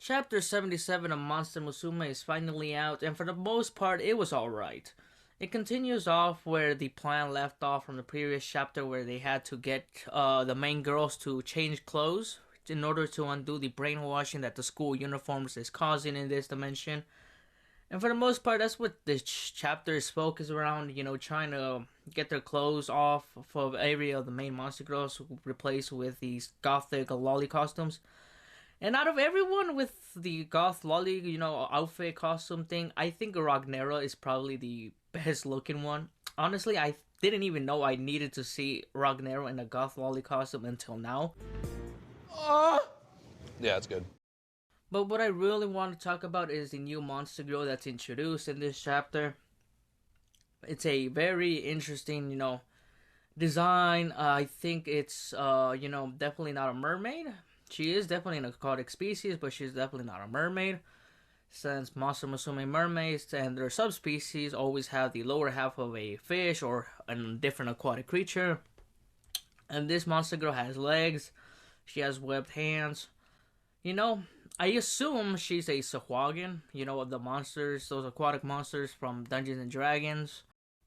Chapter 77 of Monster Musume is finally out, and for the most part, it was alright. It continues off where the plan left off from the previous chapter, where they had to get the main girls to change clothes in order to undo the brainwashing that the school uniforms is causing in this dimension. And for the most part, that's what this chapter is focused around, trying to get their clothes off of every of the main monster girls, replaced with these gothic lolly costumes. And out of everyone with the goth lolly, outfit costume thing, I think Ragnera is probably the best looking one. Honestly, I didn't even know I needed to see Ragnera in a goth lolly costume until now. Yeah, it's good. But what I really want to talk about is the new monster girl that's introduced in this chapter. It's a very interesting, design. I think it's, definitely not a mermaid. She is definitely an aquatic species, but she's definitely not a mermaid. Since Monster Musume mermaids and their subspecies always have the lower half of a fish or a different aquatic creature. And this monster girl has legs. She has webbed hands. I assume she's a Sahuagin, the monsters, those aquatic monsters from Dungeons and Dragons.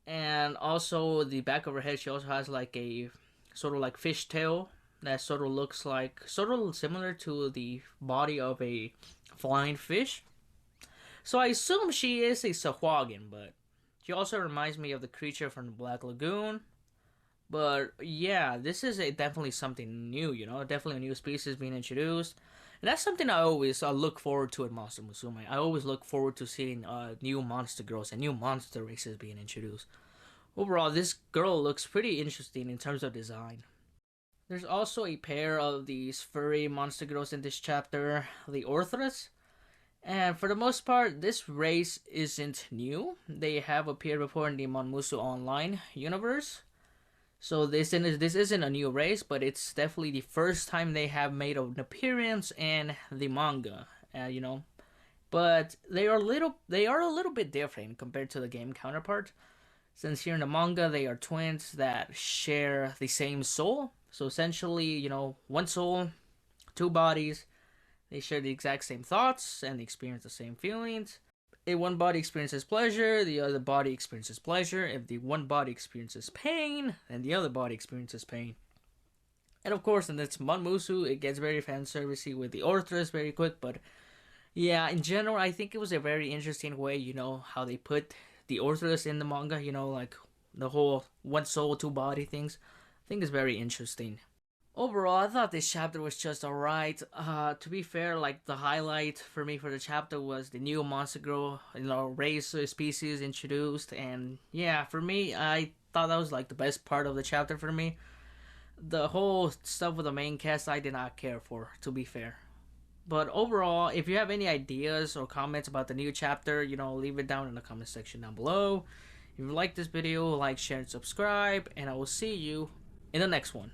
And also, the back of her head, she also has like a sort of like fish tail that sort of looks like, sort of similar to the body of a flying fish. So I assume she is a Sahuagin, but she also reminds me of the creature from the Black Lagoon. But yeah, this is definitely something new, definitely a new species being introduced. And that's something I always look forward to in Monster Musume. I always look forward to seeing new monster girls and new monster races being introduced. Overall, this girl looks pretty interesting in terms of design. There's also a pair of these furry monster girls in this chapter, the Orthras. And for the most part, this race isn't new. They have appeared before in the Monmusu Online universe. So this isn't a new race, but it's definitely the first time they have made an appearance in the manga, But they are a little bit different compared to the game counterpart. Since here in the manga, they are twins that share the same soul. So essentially, one soul, two bodies. They share the exact same thoughts and experience the same feelings. If one body experiences pleasure, the other body experiences pleasure. If the one body experiences pain, then the other body experiences pain. And of course, in this Monmusu, it gets very fan servicey with the Orthras very quick. But yeah, in general, I think it was a very interesting way, how they put the Orthras in the manga, like the whole one soul, two body things. I think it's very interesting. Overall, I thought this chapter was just alright. To be fair, like the highlight for me for the chapter was the new monster girl, race species introduced, and yeah, for me, I thought that was like the best part of the chapter for me. The whole stuff with the main cast, I did not care for, to be fair. But overall, if you have any ideas or comments about the new chapter, leave it down in the comment section down below. If you like this video, like, share, and subscribe, and I will see you in the next one.